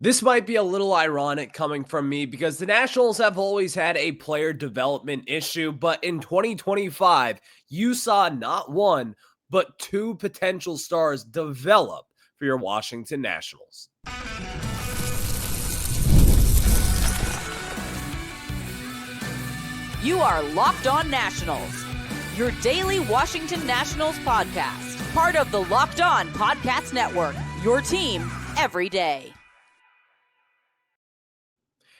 This might be a little ironic coming from me because the Nationals have always had a player development issue, but in 2025, you saw not one, but two potential stars develop for your Washington Nationals. You are Locked On Nationals, your daily Washington Nationals podcast, part of the Locked On Podcast Network, your team every day.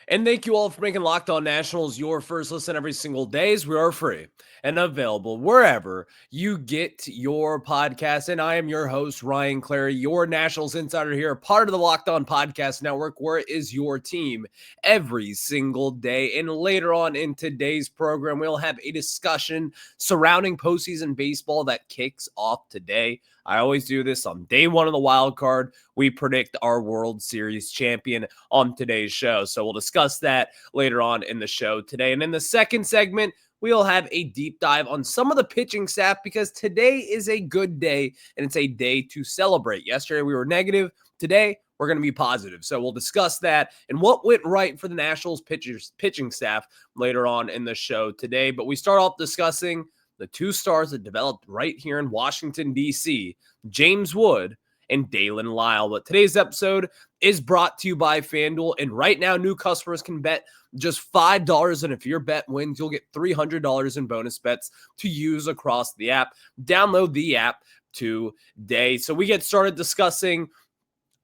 And thank you all for making Locked On Nationals your first listen every single day, as we are free and available wherever you get your podcast. And I am your host, Ryan Clary, your Nationals insider here, part of the Locked On Podcast Network, where it is your team every single day. And later on in today's program, we'll have a discussion surrounding postseason baseball that kicks off today. I always do this on day one of the wild card. We predict our World Series champion on today's show. So we'll discuss that later on in the show today. And in the second segment, we'll have a deep dive on some of the pitching staff because today is a good day and it's a day to celebrate. Yesterday we were negative. Today we're going to be positive. So we'll discuss that and what went right for the Nationals pitching staff later on in the show today. But we start off discussing the two stars that developed right here in Washington, D.C., James Wood and Daylen Lile. But today's episode is brought to you by FanDuel. And right now, new customers can bet just $5. And if your bet wins, you'll get $300 in bonus bets to use across the app. Download the app today. So we get started discussing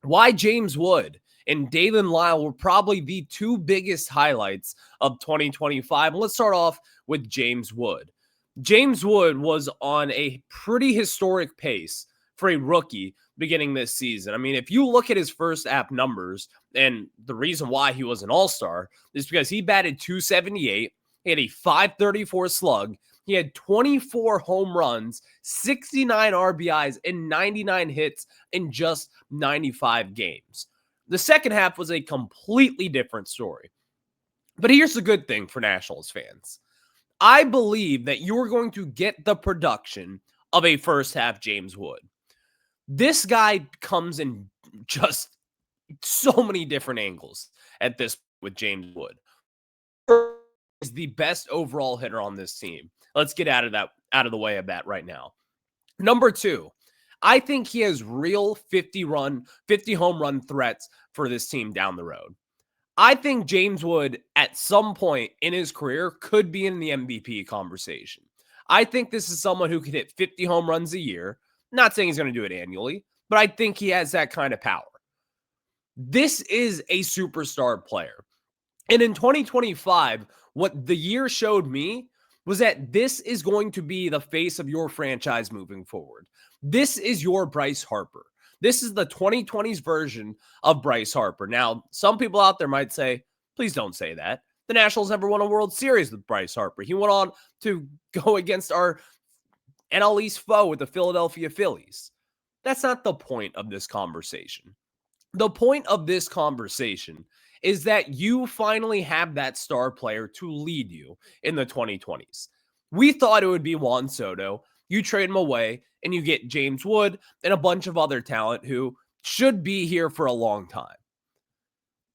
why James Wood and Daylen Lile were probably the two biggest highlights of 2025. Let's start off with James Wood. James Wood was on a pretty historic pace for a rookie beginning this season. I mean, if you look at his first app numbers, and the reason why he was an all-star is because he batted .278, he had a .534 slug, he had 24 home runs, 69 RBIs, and 99 hits in just 95 games. The second half was a completely different story. But here's the good thing for Nationals fans. I believe that you're going to get the production of a first half James Wood. This guy comes in just so many different angles at this with James Wood. Is the best overall hitter on this team. Let's get out of the way of that right now. Number two, I think he has real 50 home run threats for this team down the road. I think James Wood at some point in his career could be in the MVP conversation. I think this is someone who could hit 50 home runs a year. Not saying he's going to do it annually, but I think he has that kind of power. This is a superstar player. And in 2025, what the year showed me was that this is going to be the face of your franchise moving forward. This is your Bryce Harper. This is the 2020s version of Bryce Harper. Now, some people out there might say, please don't say that. The Nationals never won a World Series with Bryce Harper. He went on to go against our NL East foe with the Philadelphia Phillies. That's not the point of this conversation. The point of this conversation is that you finally have that star player to lead you in the 2020s. We thought it would be Juan Soto. You trade him away and you get James Wood and a bunch of other talent who should be here for a long time.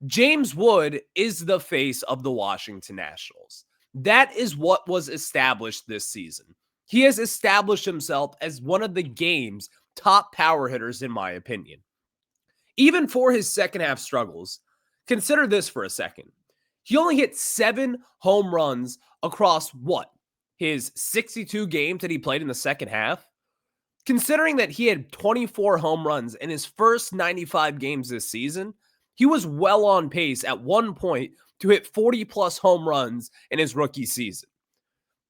James Wood is the face of the Washington Nationals. That is what was established this season. He has established himself as one of the game's top power hitters, in my opinion. Even for his second half struggles, consider this for a second. He only hit 7 home runs across his 62 games that he played in the second half. Considering that he had 24 home runs in his first 95 games this season, he was well on pace at one point to hit 40-plus home runs in his rookie season.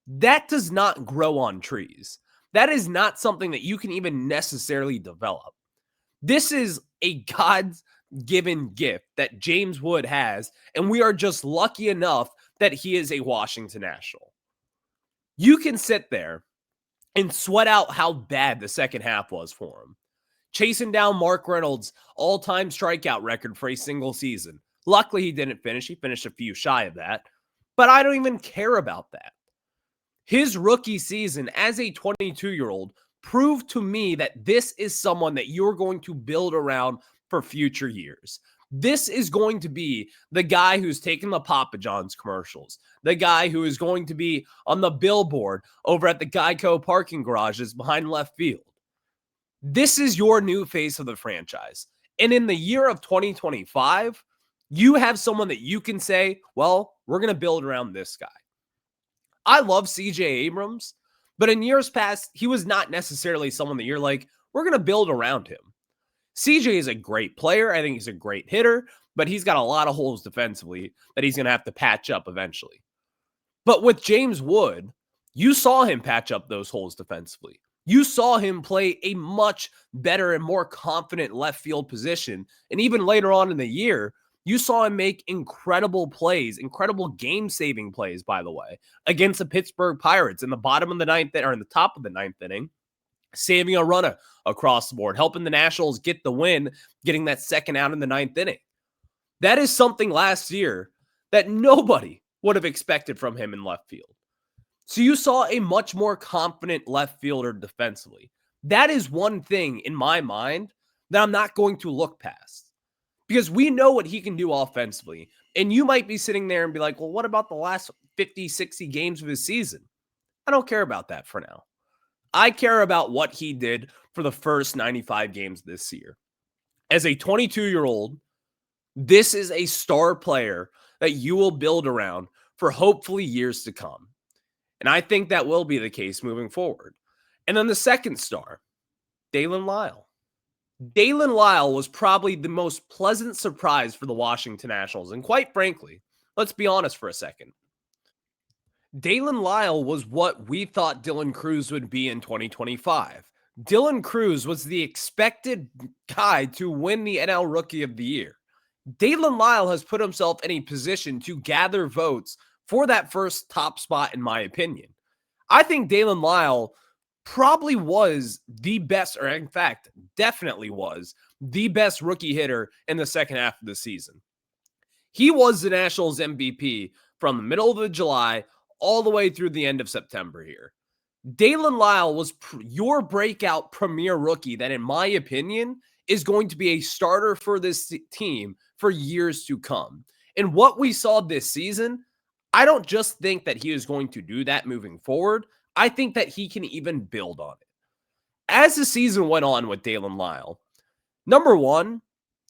That does not grow on trees. That is not something that you can even necessarily develop. This is a God-given gift that James Wood has, and we are just lucky enough that he is a Washington National. You can sit there and sweat out how bad the second half was for him. Chasing down Mark Reynolds' all-time strikeout record for a single season. Luckily, he didn't finish. He finished a few shy of that. But I don't even care about that. His rookie season as a 22-year-old proved to me that this is someone that you're going to build around for future years. This is going to be the guy who's taking the Papa John's commercials, the guy who is going to be on the billboard over at the Geico parking garages behind left field. This is your new face of the franchise. And in the year of 2025, you have someone that you can say, well, we're going to build around this guy. I love CJ Abrams, but in years past, he was not necessarily someone that you're like, we're going to build around him. CJ is a great player. I think he's a great hitter, but he's got a lot of holes defensively that he's going to have to patch up eventually. But with James Wood, you saw him patch up those holes defensively. You saw him play a much better and more confident left field position. And even later on in the year, you saw him make incredible plays, incredible game-saving plays, by the way, against the Pittsburgh Pirates in the bottom of the ninth, or in the top of the ninth inning, saving a run across the board, helping the Nationals get the win, getting that second out in the ninth inning. That is something last year that nobody would have expected from him in left field. So you saw a much more confident left fielder defensively. That is one thing in my mind that I'm not going to look past, because we know what he can do offensively. And you might be sitting there and be like, well, what about the last 50, 60 games of his season? I don't care about that for now. I care about what he did for the first 95 games this year. As a 22-year-old, this is a star player that you will build around for hopefully years to come. And I think that will be the case moving forward. And then the second star, Daylen Lile. Daylen Lile was probably the most pleasant surprise for the Washington Nationals. And quite frankly, let's be honest for a second. Daylen Lile was what we thought Dylan Crews would be in 2025. Dylan Crews was the expected guy to win the NL Rookie of the Year. Daylen Lile has put himself in a position to gather votes for that first top spot, in my opinion. I think Daylen Lile probably was the best, or in fact, definitely was the best rookie hitter in the second half of the season. He was the Nationals MVP from the middle of July all the way through the end of September here. Daylen Lile was your breakout premier rookie that, in my opinion, is going to be a starter for this team for years to come. And what we saw this season, I don't just think that he is going to do that moving forward. I think that he can even build on it. As the season went on with Daylen Lile, number one,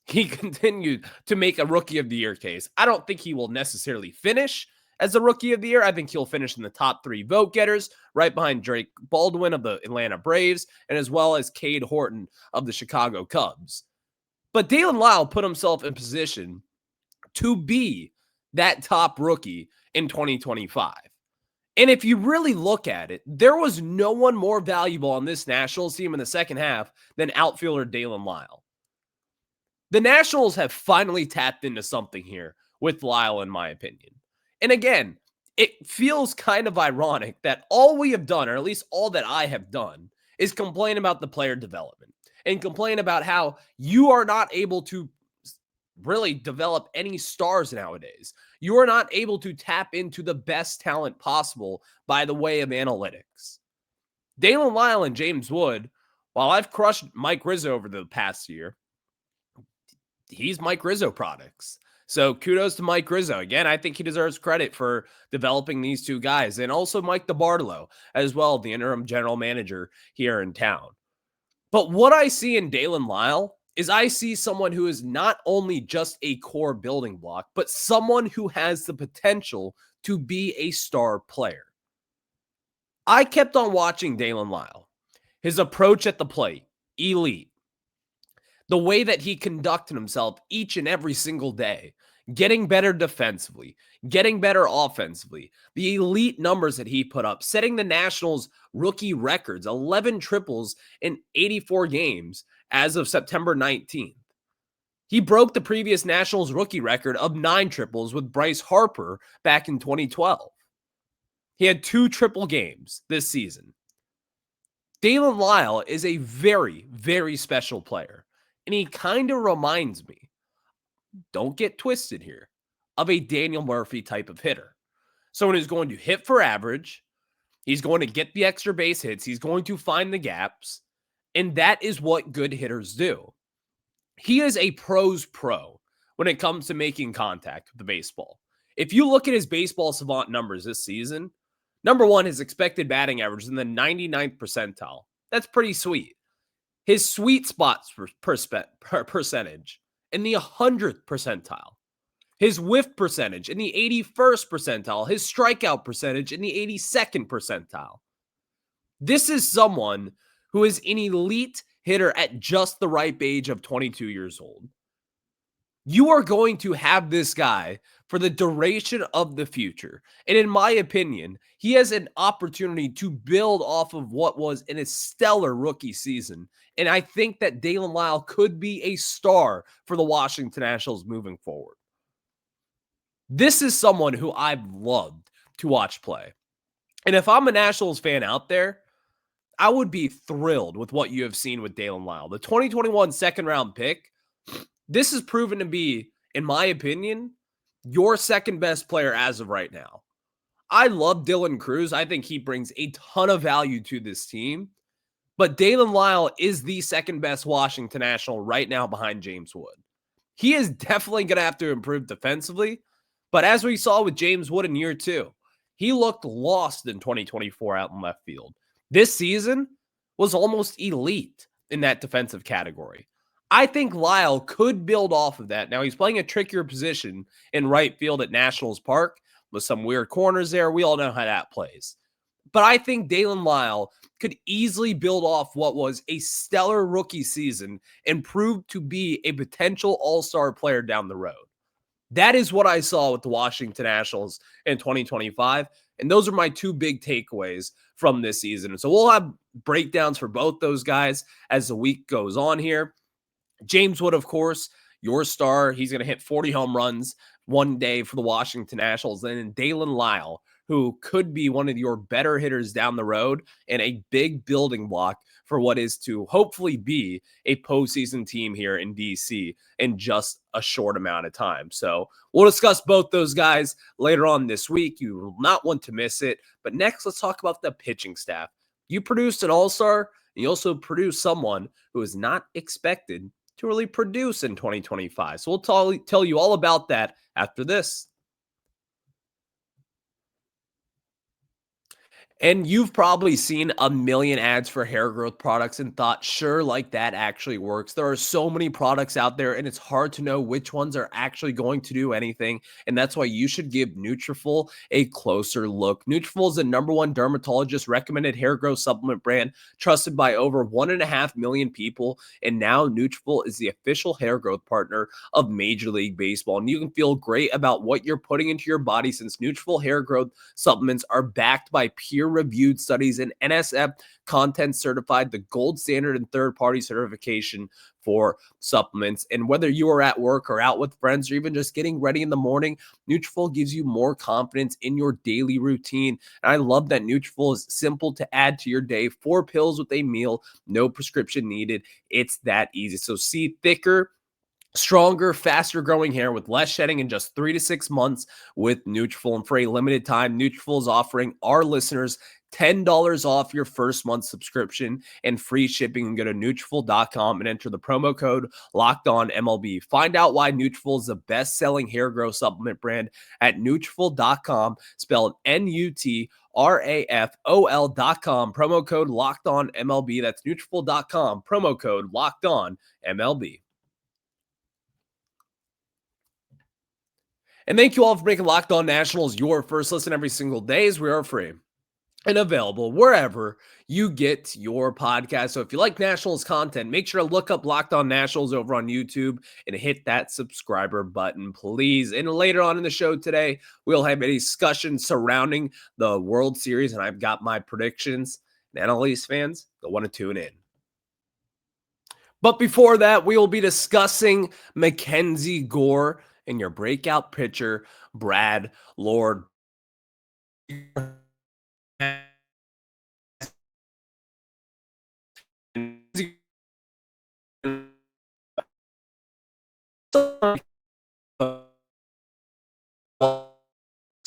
he continued to make a Rookie of the Year case. I don't think he will necessarily finish as the Rookie of the Year. I think he'll finish in the top 3 vote getters, right behind Drake Baldwin of the Atlanta Braves, and as well as Cade Horton of the Chicago Cubs. But Daylen Lile put himself in position to be that top rookie in 2025. And if you really look at it, there was no one more valuable on this Nationals team in the second half than outfielder Daylen Lile. The Nationals have finally tapped into something here with Lyle, in my opinion. And again, it feels kind of ironic that all we have done, or at least all that I have done, is complain about the player development and complain about how you are not able to really develop any stars nowadays. You are not able to tap into the best talent possible by the way of analytics. Daylen Lile and James Wood, while I've crushed Mike Rizzo over the past year, he's Mike Rizzo products. So kudos to Mike Rizzo. Again, I think he deserves credit for developing these two guys, and also Mike DeBartolo as well, the interim general manager here in town. But what I see in Daylen Lile is I see someone who is not only just a core building block, but someone who has the potential to be a star player. I kept on watching Daylen Lile. His approach at the plate, elite. The way that he conducted himself each and every single day, getting better defensively, getting better offensively, the elite numbers that he put up, setting the Nationals rookie records, 11 triples in 84 games as of September 19th. He broke the previous Nationals rookie record of 9 triples with Bryce Harper back in 2012. He had 2 triple games this season. Daylen Lile is a very, very special player. And he kind of reminds me, don't get twisted here, of a Daniel Murphy type of hitter. Someone who's going to hit for average. He's going to get the extra base hits. He's going to find the gaps. And that is what good hitters do. He is a pro's pro when it comes to making contact with the baseball. If you look at his baseball savant numbers this season, number one, his expected batting average is in the 99th percentile. That's pretty sweet. His sweet spots percentage in the 100th percentile. His whiff percentage in the 81st percentile. His strikeout percentage in the 82nd percentile. This is someone who is an elite hitter at just the ripe age of 22 years old. You are going to have this guy for the duration of the future. And in my opinion, he has an opportunity to build off of what was in a stellar rookie season. And I think that Daylen Lile could be a star for the Washington Nationals moving forward. This is someone who I've loved to watch play. And if I'm a Nationals fan out there, I would be thrilled with what you have seen with Daylen Lile. The 2021 second round pick, this is proven to be, in my opinion, your second best player as of right now. I love Dylan Cruz. I think he brings a ton of value to this team. But Daylen Lile is the second best Washington National right now behind James Wood. He is definitely going to have to improve defensively. But as we saw with James Wood in year two, he looked lost in 2024 out in left field. This season was almost elite in that defensive category. I think Lyle could build off of that. Now, he's playing a trickier position in right field at Nationals Park with some weird corners there. We all know how that plays. But I think Daylen Lile could easily build off what was a stellar rookie season and prove to be a potential all-star player down the road. That is what I saw with the Washington Nationals in 2025. And those are my two big takeaways from this season. And so we'll have breakdowns for both those guys as the week goes on here. James Wood, of course, your star. He's going to hit 40 home runs one day for the Washington Nationals. And then Daylen Lile, who could be one of your better hitters down the road and a big building block for what is to hopefully be a postseason team here in DC in just a short amount of time. So we'll discuss both those guys later on this week. You will not want to miss it. But next, let's talk about the pitching staff. You produced an all-star, and you also produced someone who is not expected to really produce in 2025. So we'll tell you all about that after this. And you've probably seen a million ads for hair growth products and thought, sure, like that actually works. There are so many products out there and it's hard to know which ones are actually going to do anything. And that's why you should give Nutrafol a closer look. Nutrafol is the #1 dermatologist recommended hair growth supplement brand trusted by over 1.5 million people. And now Nutrafol is the official hair growth partner of Major League Baseball. And you can feel great about what you're putting into your body since Nutrafol hair growth supplements are backed by peer-reviewed studies and NSF content certified, the gold standard and third-party certification for supplements. And whether you are at work or out with friends or even just getting ready in the morning, Nutrafol gives you more confidence in your daily routine. And I love that Nutrafol is simple to add to your day. 4 pills with a meal, no prescription needed. It's that easy. So see thicker, stronger, faster growing hair with less shedding in just 3 to 6 months with Nutrafol. And for a limited time, Nutrafol is offering our listeners $10 off your first month subscription and free shipping. And go to Nutrafol.com and enter the promo code LOCKEDONMLB. Find out why Nutrafol is the best-selling hair growth supplement brand at Nutrafol.com, spelled Nutrafol.com, promo code LOCKEDONMLB. That's Nutrafol.com, promo code LOCKEDONMLB. And thank you all for making Locked On Nationals your first listen every single day, as we are free and available wherever you get your podcast. So if you like Nationals content, make sure to look up Locked On Nationals over on YouTube and hit that subscriber button, please. And later on in the show today, we'll have a discussion surrounding the World Series, and I've got my predictions. And NL fans, you'll want to tune in. But before that, we will be discussing MacKenzie Gore and your breakout pitcher, Brad Lord.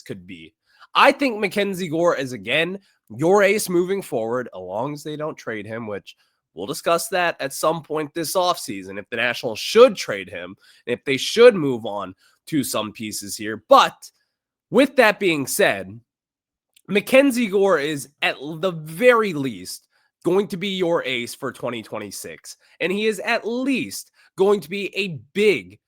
Could be. I think MacKenzie Gore is, again, your ace moving forward, as long as they don't trade him, which We'll discuss that at some point this offseason if the Nationals should trade him, and if they should move on to some pieces here. But with that being said, MacKenzie Gore is at the very least going to be your ace for 2026. And he is at least going to be a big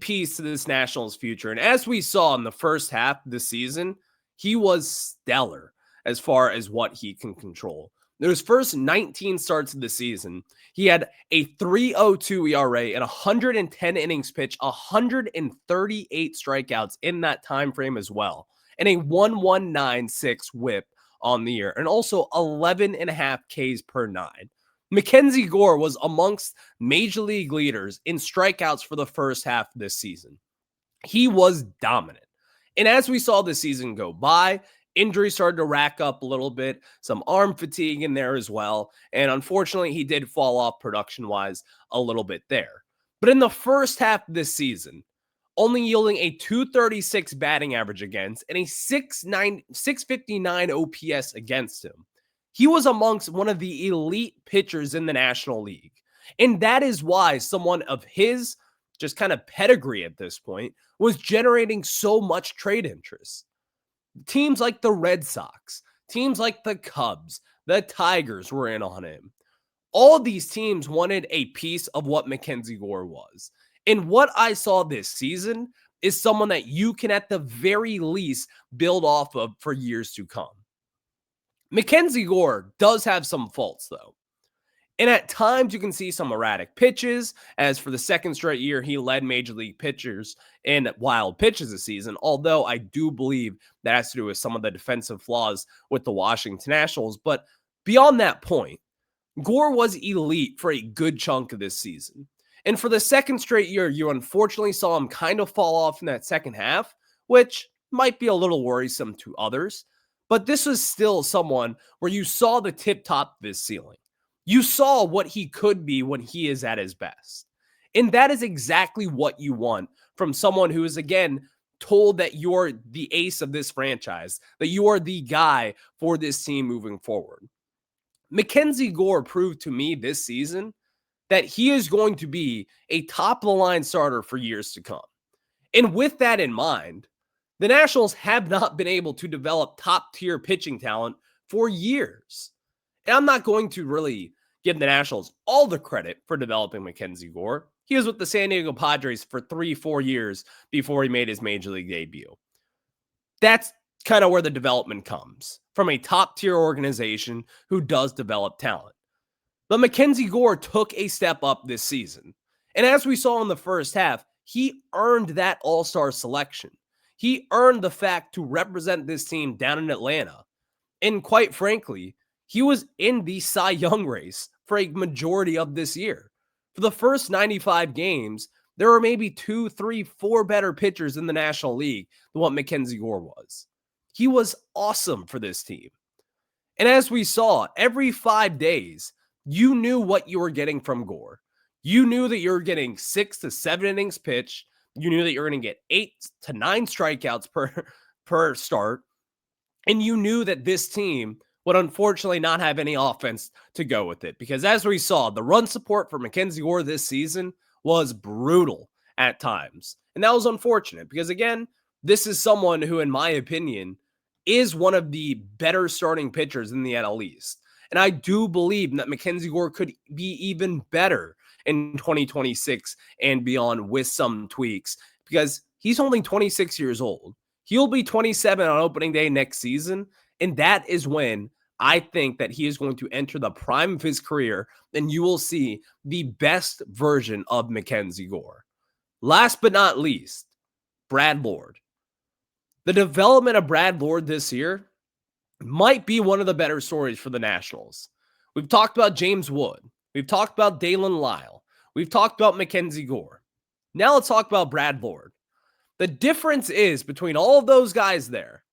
piece to this Nationals future. And as we saw in the first half of the season, he was stellar as far as what he can control. Those first 19 starts of the season, he had a 3.02 ERA and 110 innings pitched, 138 strikeouts in that time frame as well, and a 1.196 whip on the year, and also 11.5 Ks per nine. MacKenzie Gore was amongst major league leaders in strikeouts for the first half of this season. He was dominant. And as we saw the season go by, injuries started to rack up a little bit, some arm fatigue in there as well. And unfortunately, he did fall off production-wise a little bit there. But in the first half of this season, only yielding a 236 batting average against and a 659 OPS against him, he was amongst one of the elite pitchers in the National League. And that is why someone of his just kind of pedigree at this point was generating so much trade interest. Teams like the Red Sox, teams like the Cubs, the Tigers were in on him. All of these teams wanted a piece of what MacKenzie Gore was. And what I saw this season is someone that you can at the very least build off of for years to come. MacKenzie Gore does have some faults, though. And at times you can see some erratic pitches, as for the second straight year, he led major league pitchers in wild pitches this season, although I do believe that has to do with some of the defensive flaws with the Washington Nationals. But beyond that point, Gore was elite for a good chunk of this season. And for the second straight year, you unfortunately saw him kind of fall off in that second half, which might be a little worrisome to others. But this was still someone where you saw the tip top of his ceiling. You saw what he could be when he is at his best. And that is exactly what you want from someone who is, again, told that you're the ace of this franchise, that you are the guy for this team moving forward. MacKenzie Gore proved to me this season that he is going to be a top-of-the-line starter for years to come. And with that in mind, the Nationals have not been able to develop top-tier pitching talent for years. And I'm not going to really give the Nationals all the credit for developing MacKenzie Gore. He was with the San Diego Padres for 3-4 years before he made his major league debut. That's kind of where the development comes, from a top-tier organization who does develop talent. But MacKenzie Gore took a step up this season. And as we saw in the first half, he earned that all-star selection. He earned the fact to represent this team down in Atlanta. And quite frankly, he was in the Cy Young race for a majority of this year. For the first 95 games, there were maybe 2, 3, 4 better pitchers in the National League than what MacKenzie Gore was. He was awesome for this team. And as we saw, every 5 days, you knew what you were getting from Gore. You knew that you were getting 6 to 7 innings pitched. You knew that you were going to get 8 to 9 strikeouts per start. And you knew that this team would unfortunately not have any offense to go with it. Because as we saw, the run support for MacKenzie Gore this season was brutal at times. And that was unfortunate because, again, this is someone who, in my opinion, is one of the better starting pitchers in the NL East. And I do believe that MacKenzie Gore could be even better in 2026 and beyond with some tweaks because he's only 26 years old. He'll be 27 on opening day next season. And that is when I think that he is going to enter the prime of his career, and you will see the best version of MacKenzie Gore. Last but not least, Brad Lord. The development of Brad Lord this year might be one of the better stories for the Nationals. We've talked about James Wood. We've talked about Daylen Lile. We've talked about MacKenzie Gore. Now let's talk about Brad Lord. The difference is between all of those guys there,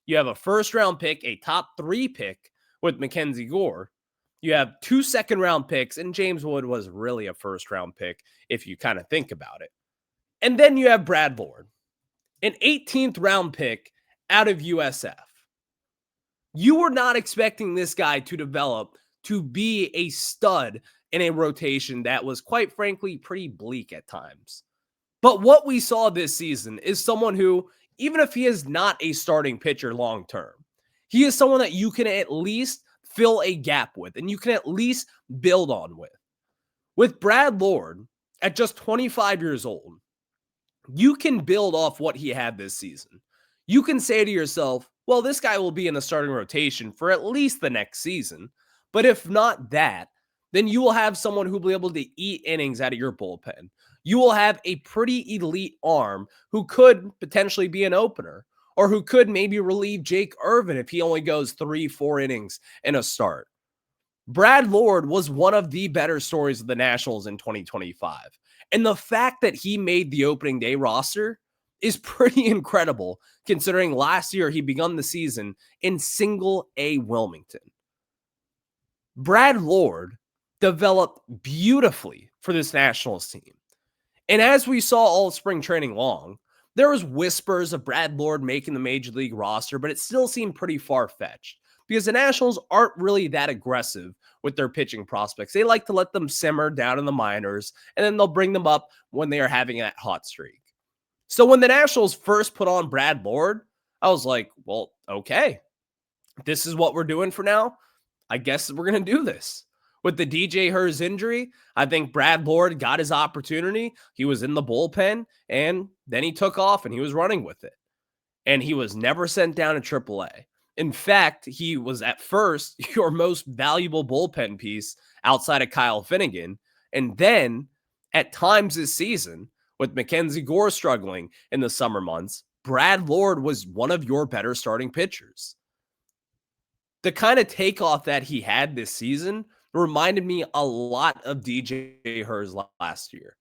you have a first-round pick, a top 3 pick with MacKenzie Gore. You have 2 second-round picks, and James Wood was really a first-round pick if you kind of think about it. And then you have Brad Lord, an 18th round pick out of USF. You were not expecting this guy to develop to be a stud in a rotation that was, quite frankly, pretty bleak at times. But what we saw this season is someone who, even if he is not a starting pitcher long term, he is someone that you can at least fill a gap with and you can at least build on with. With Brad Lord at just 25 years old, you can build off what he had this season. You can say to yourself, well, this guy will be in the starting rotation for at least the next season. But if not that, then you will have someone who will be able to eat innings out of your bullpen. You will have a pretty elite arm who could potentially be an opener or who could maybe relieve Jake Irvin if he only goes 3-4 innings in a start. Brad Lord was one of the better stories of the Nationals in 2025. And the fact that he made the opening day roster is pretty incredible considering last year he begun the season in single A Wilmington. Brad Lord developed beautifully for this Nationals team. And as we saw all spring training long, there was whispers of Brad Lord making the major league roster, but it still seemed pretty far-fetched because the Nationals aren't really that aggressive with their pitching prospects. They like to let them simmer down in the minors, and then they'll bring them up when they are having that hot streak. So when the Nationals first put on Brad Lord, I was like, well, okay, this is what we're doing for now. I guess we're going to do this. With the DJ Hurst injury, I think Brad Lord got his opportunity. He was in the bullpen, and then he took off and he was running with it. And he was never sent down to AAA. In fact, he was at first your most valuable bullpen piece outside of Kyle Finnegan. And then at times this season, with MacKenzie Gore struggling in the summer months, Brad Lord was one of your better starting pitchers. The kind of takeoff that he had this season reminded me a lot of DJ Hurst last year.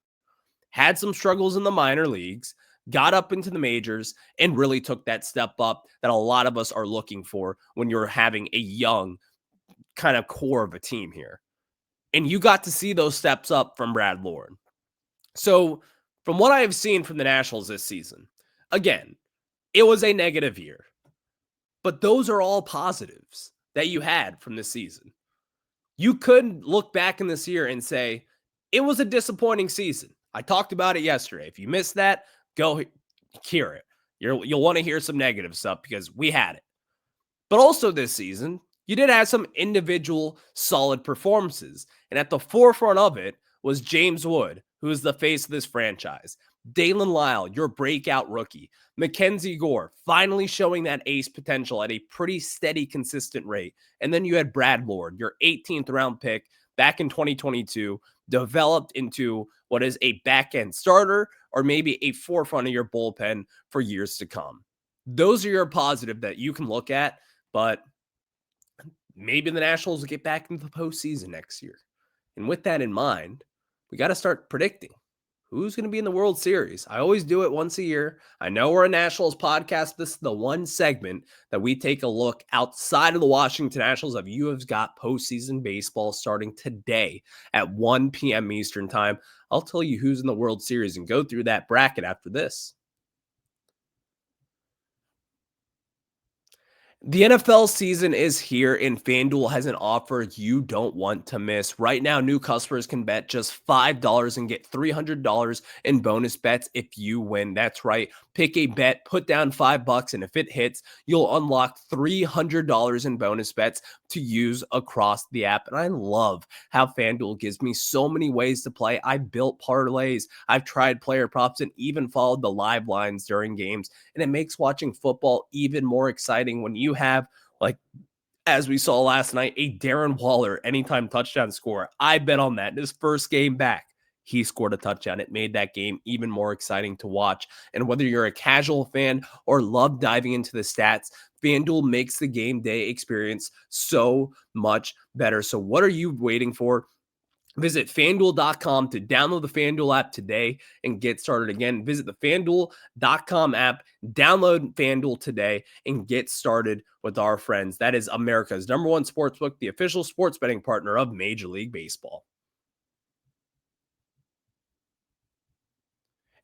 Had some struggles in the minor leagues, got up into the majors, and really took that step up that a lot of us are looking for when you're having a young kind of core of a team here. And you got to see those steps up from Brad Lord. So from what I have seen from the Nationals this season, again, it was a negative year. But those are all positives that you had from this season. You could look back in this year and say, it was a disappointing season. I talked about it yesterday. If you missed that, go hear it. You'll want to hear some negative stuff because we had it. But also this season, you did have some individual solid performances. And at the forefront of it was James Wood, who is the face of this franchise. Daylen Lile, your breakout rookie. MacKenzie Gore, finally showing that ace potential at a pretty steady, consistent rate. And then you had Brad Lord, your 18th round pick back in 2022, developed into what is a back-end starter or maybe a forefront of your bullpen for years to come. Those are your positive that you can look at, but maybe the Nationals will get back into the postseason next year. And with that in mind, we got to start predicting who's going to be in the World Series. I always do it once a year. I know we're a Nationals podcast. This is the one segment that we take a look outside of the Washington Nationals of you have got postseason baseball starting today at 1 p.m. Eastern time. I'll tell you who's in the World Series and go through that bracket after this. The NFL season is here, and FanDuel has an offer you don't want to miss. Right now, new customers can bet just $5 and get $300 in bonus bets if you win. That's right. Pick a bet, put down $5, and if it hits, you'll unlock $300 in bonus bets to use across the app. And I love how FanDuel gives me so many ways to play. I built parlays, I've tried player props, and even followed the live lines during games. And it makes watching football even more exciting when you have, like, as we saw last night, a Darren Waller anytime touchdown score. I bet on that in his first game back. He scored a touchdown. It made that game even more exciting to watch. And whether you're a casual fan or love diving into the stats, FanDuel makes the game day experience so much better. So what are you waiting for? Visit FanDuel.com to download the FanDuel app today and get started. Again, visit the FanDuel.com app, download FanDuel today, and get started with our friends. That is America's #1 sportsbook, the official sports betting partner of Major League Baseball.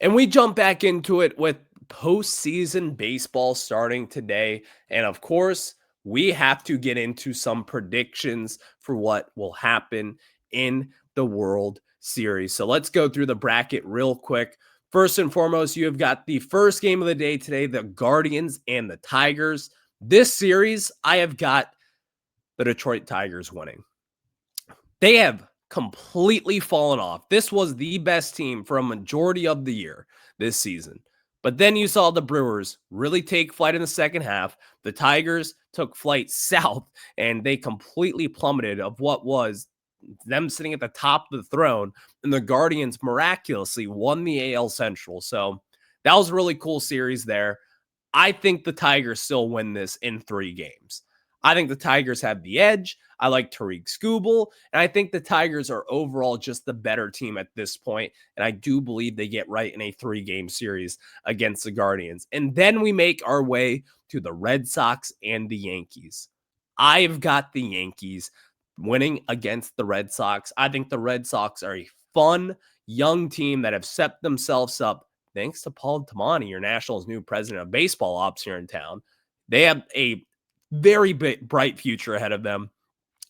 And we jump back into it with postseason baseball starting today. And of course, we have to get into some predictions for what will happen in the World Series. So let's go through the bracket real quick. First and foremost, you have got the first game of the day today, the Guardians and the Tigers. This series, I have got the Detroit Tigers winning. They have completely fallen off. This was the best team for a majority of the year this season. But then you saw the Brewers really take flight in the second half. The Tigers took flight south, and they completely plummeted of what was them sitting at the top of the throne. And the Guardians miraculously won the AL Central. So that was a really cool series there. I think the Tigers still win this in 3 games. I think the Tigers have the edge. I like Tariq Skubal, and I think the Tigers are overall just the better team at this point, and I do believe they get right in a 3-game series against the Guardians. And then we make our way to the Red Sox and the Yankees. I've got the Yankees winning against the Red Sox. I think the Red Sox are a fun, young team that have set themselves up, thanks to Paul Tamani, your Nationals' new president of baseball ops here in town. They have a very bright future ahead of them.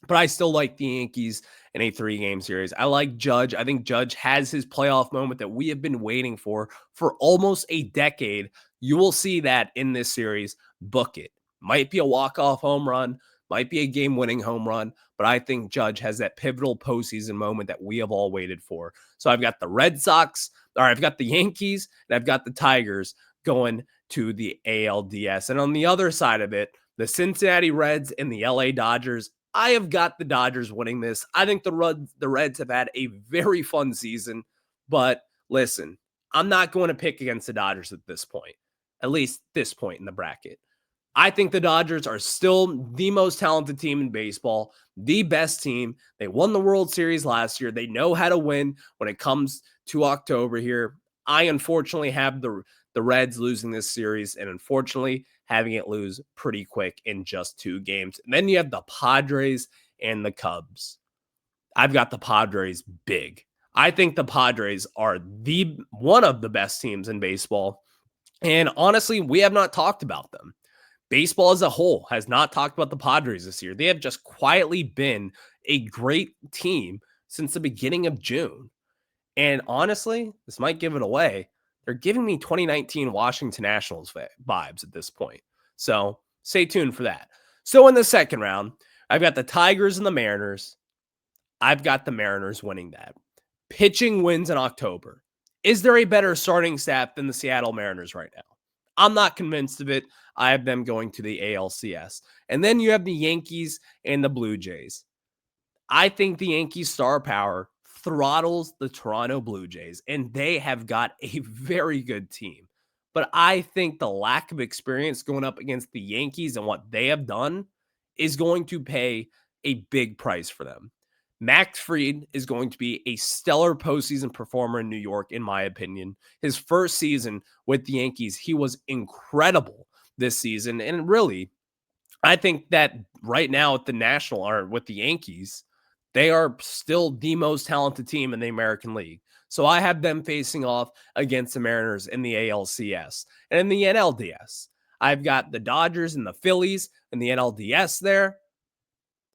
But I still like the Yankees in a 3-game series. I like Judge. I think Judge has his playoff moment that we have been waiting for almost a decade. You will see that in this series. Book it. Might be a walk-off home run, might be a game-winning home run, but I think Judge has that pivotal postseason moment that we have all waited for. So I've got the Red Sox, or I've got the Yankees, and I've got the Tigers going to the ALDS. And on the other side of it, the Cincinnati Reds and the LA Dodgers, I have got the Dodgers winning this. I think the Reds have had a very fun season, but listen, I'm not going to pick against the Dodgers at this point, at least this point in the bracket. I think the Dodgers are still the most talented team in baseball, the best team. They won the World Series last year. They know how to win when it comes to October here. I unfortunately have the Reds losing this series, and unfortunately having it lose pretty quick in just 2 games. And then you have the Padres and the Cubs. I've got the Padres big. I think the Padres are one of the best teams in baseball. And honestly, we have not talked about them. Baseball as a whole has not talked about the Padres this year. They have just quietly been a great team since the beginning of June. And honestly, this might give it away. They're giving me 2019 Washington Nationals vibes at this point. So stay tuned for that. So in the second round, I've got the Tigers and the Mariners. I've got the Mariners winning that. Pitching wins in October. Is there a better starting staff than the Seattle Mariners right now? I'm not convinced of it. I have them going to the ALCS. And then you have the Yankees and the Blue Jays. I think the Yankees' star power throttles the Toronto Blue Jays, and they have got a very good team. But I think the lack of experience going up against the Yankees and what they have done is going to pay a big price for them. Max Fried is going to be a stellar postseason performer in New York, in my opinion. His first season with the Yankees, he was incredible this season. And really, I think that right now at the National, or with the Yankees, they are still the most talented team in the American League. So I have them facing off against the Mariners in the ALCS. And in the NLDS, I've got the Dodgers and the Phillies in the NLDS there.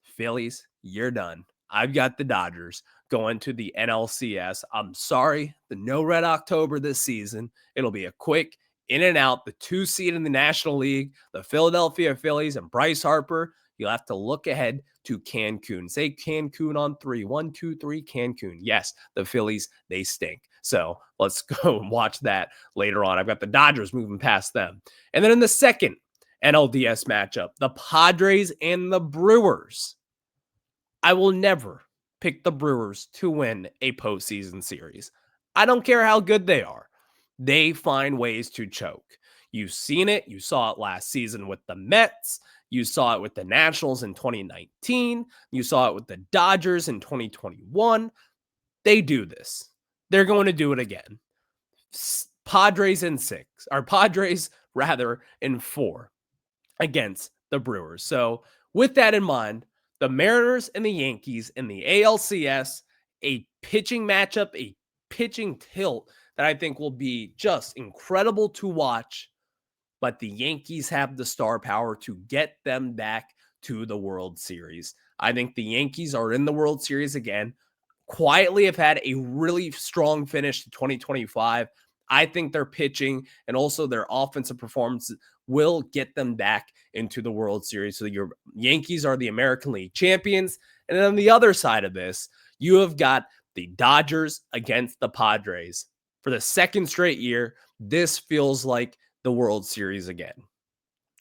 Phillies, you're done. I've got the Dodgers going to the NLCS. I'm sorry, the no red October this season. It'll be a quick in and out. The 2 seed in the National League, the Philadelphia Phillies and Bryce Harper. You'll have to look ahead to Cancun. Say Cancun on 3. 1, 2, 3, Cancun. Yes, the Phillies, they stink. So let's go and watch that later on. I've got the Dodgers moving past them. And then in the second NLDS matchup, the Padres and the Brewers. I will never pick the Brewers to win a postseason series. I don't care how good they are. They find ways to choke. You've seen it. You saw it last season with the Mets. You saw it with the Nationals in 2019. You saw it with the Dodgers in 2021. They do this. They're going to do it again. Padres in 4 against the Brewers. So with that in mind, the Mariners and the Yankees in the ALCS, a pitching matchup, a pitching tilt that I think will be just incredible to watch. but the Yankees have the star power to get them back to the World Series. I think the Yankees are in the World Series again. Quietly have had a really strong finish to 2025. I think their pitching and also their offensive performance will get them back into the World Series. So your Yankees are the American League champions. And then on the other side of this, you have got the Dodgers against the Padres. For the second straight year, this feels like the World Series again.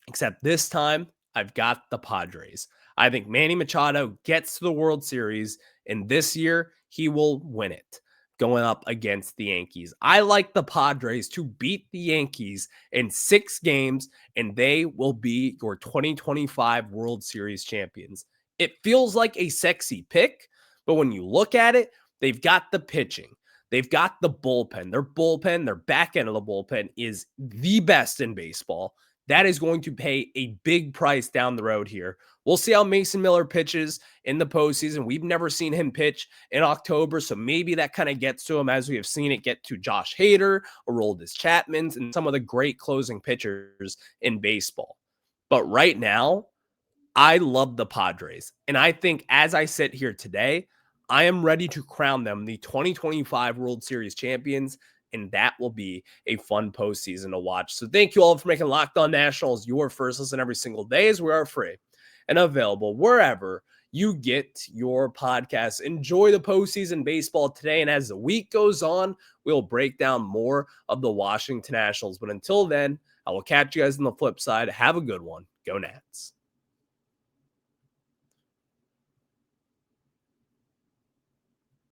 Except this time, I've got the Padres. I think Manny Machado gets to the World Series, and this year he will win it going up against the Yankees. I like the Padres to beat the Yankees in 6 games, and they will be your 2025 World Series champions. It feels like a sexy pick, but when you look at it, they've got the pitching. They've got the bullpen. Their back end of the bullpen is the best in baseball. That is going to pay a big price down the road here. We'll see how Mason Miller pitches in the postseason. We've never seen him pitch in October, so maybe that kind of gets to him as we have seen it get to Josh Hader, Aroldis Chapman, and some of the great closing pitchers in baseball. But right now, I love the Padres. And I think as I sit here today, I am ready to crown them the 2025 World Series champions. And that will be a fun postseason to watch. So thank you all for making Locked On Nationals your first listen every single day, as we are free and available wherever you get your podcasts. Enjoy the postseason baseball today. And as the week goes on, we'll break down more of the Washington Nationals. But until then, I will catch you guys on the flip side. Have a good one. Go Nats.